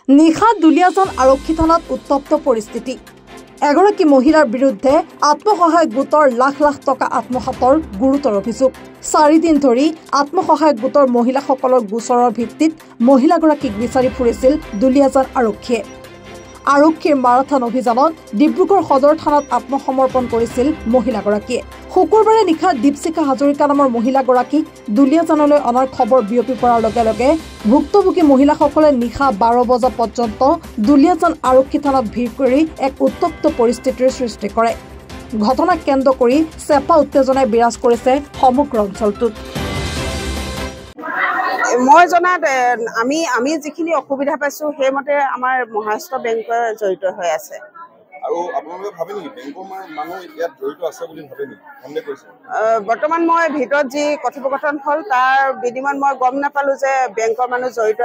নিশা দুলিয়াজান আৰক্ষী থানাত উত্তপ্ত পৰিস্থিতি। এগৰাকী মহিলাৰ বিৰুদ্ধে আত্মসহায়ক গোটৰ লাখ লাখ টকা আত্মসাতৰ গুৰুতৰ অভিযোগ। 4 দিন ধৰি আত্মসহায়ক গোটৰ মহিলাসকলৰ গোচৰৰ ভিত্তিত মহিলাগৰাকীক বিচাৰি ফুৰিছিল দুলিয়াজান আৰক্ষীয়ে। আৰক্ষীৰ মাৰাথন অভিযানত ডিব্ৰুগড় সদৰ থানাত আত্মসমৰ্পণ কৰিছিল মহিলাগৰাকীয়ে। শুকুৰবাৰে নিশা দীপশিখা হাজৰিকা নামৰ মহিলাগৰাকীক দুলিয়াজানলৈ অনাৰ খবৰ বিয়পি পৰাৰ লগে লগে ভুক্তভোগী মহিলাসকলে নিশা 12 বজা পৰ্যন্ত দুলিয়াজান আৰক্ষী থানাত ভিৰ কৰি এক উত্তপ্ত পৰিস্থিতিৰ সৃষ্টি কৰে। ঘটনাক কেন্দ্ৰ কৰি চেপা উত্তেজনাই বিৰাজ কৰিছে সমগ্ৰ অঞ্চলটোত। মই জনাত আমি যিখিনি অসুবিধা পাইছো সেইমতে আমাৰ মহাৰাষ্ট্ৰ বেংকৰ জড়িত হৈ আছে। আৰু আপোনালোকে ভাবে নেকি বেংকৰ মানুহ ইয়াত জড়িত আছে বুলি ভাবে নেকি? সন্দেহ কৰিছে? বৰ্তমান মই ভিতৰত যি কথোপকথন হ'ল তাৰ বিনিময়ত মই গম নাপালো যে বেংকৰ মানুহ জড়িত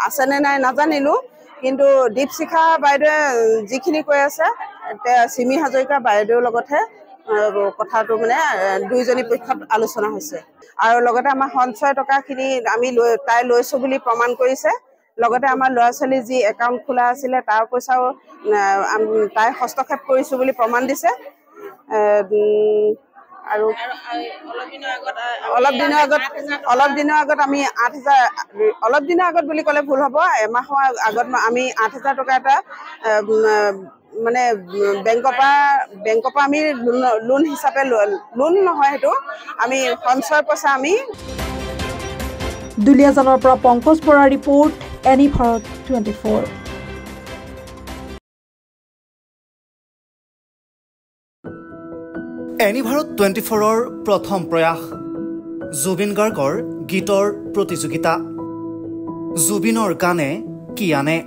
আছে নে নাই নাজানিলো। কিন্তু দীপশিখা বাইদেৱে যিখিনি কৈ আছে চিমি হাজৰিকা বাইদেউৰ লগতহে কথাটো মানে দুইজনী পক্ষত আলোচনা হৈছে। আৰু লগতে আমাৰ সঞ্চয় টকাখিনি আমি তাই লৈছো বুলি প্ৰমাণ কৰিছে। লগতে আমাৰ ল'ৰা ছোৱালী যি একাউণ্ট খোলা আছিলে তাৰ পইচাও তাই হস্তক্ষেপ কৰিছো বুলি প্ৰমাণ দিছে। আৰু অলপ দিনৰ আগত আমি 8,000 অলপ দিনৰ আগত বুলি ক'লে ভুল হ'ব, এমাহৰ আগত আমি 8,000 টকা এটা মানে বেংকৰ পৰা আমি লোন হিচাপে লোন নহয়, সেইটো আমি সঞ্চয় পইচা আমি। দুলিয়াজানৰ পৰা পংকজ বৰাৰ ৰিপৰ্ট, এনি ভাৰত 24। এনি ভাৰত 24ৰ প্ৰথম প্ৰয়াস জুবিন গাৰ্গৰ গীতৰ প্ৰতিযোগিতা। জুবিনৰ গানে কি আনে?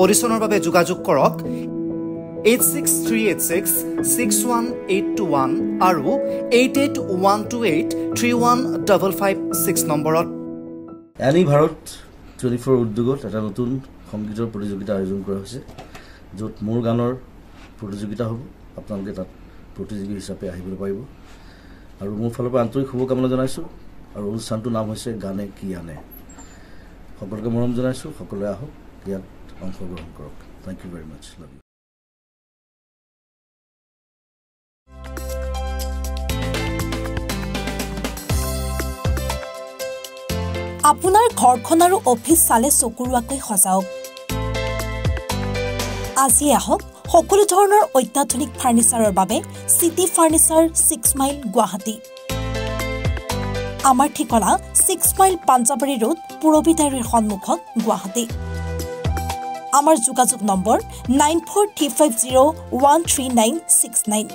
অডিশ্যনৰ বাবে যোগাযোগ কৰক 8638661821 আৰু 8812831556 নম্বৰত। এনি ভাৰত 24 উদ্যোগত এটা নতুন সংগীতৰ প্ৰতিযোগিতা আয়োজন কৰা হৈছে, য'ত মোৰ গানৰ প্ৰতিযোগিতা হ'ব। আপোনালোকে তাত প্ৰতিযোগী হিচাপে আহিবলৈ পাৰিব আৰু মোৰ ফালৰ পৰা আন্তৰিক শুভকামনা জনাইছোঁ। আৰু অনুষ্ঠানটোৰ নাম হৈছে গানে কি আনে। সকলোকে মৰম জনাইছোঁ, সকলোৱে আহক, ইয়াত অংশগ্ৰহণ কৰক। Thank you very much. Love you. আপোনাৰ ঘৰখন আৰু অফিচ চালে চকুৰোৱাকৈ সজাওক। আজি আহক সকলো ধৰণৰ অত্যাধুনিক ফাৰ্নিচাৰৰ বাবে চিটি ফাৰ্নিচাৰ 6 মাইল গুৱাহাটী। আমাৰ ঠিকনা 6 মাইল পাঞ্জাবাৰী ৰোড, পুৰবিদাৰীৰ সন্মুখত, গুৱাহাটী। আমাৰ যোগাযোগ নম্বৰ 9435013969।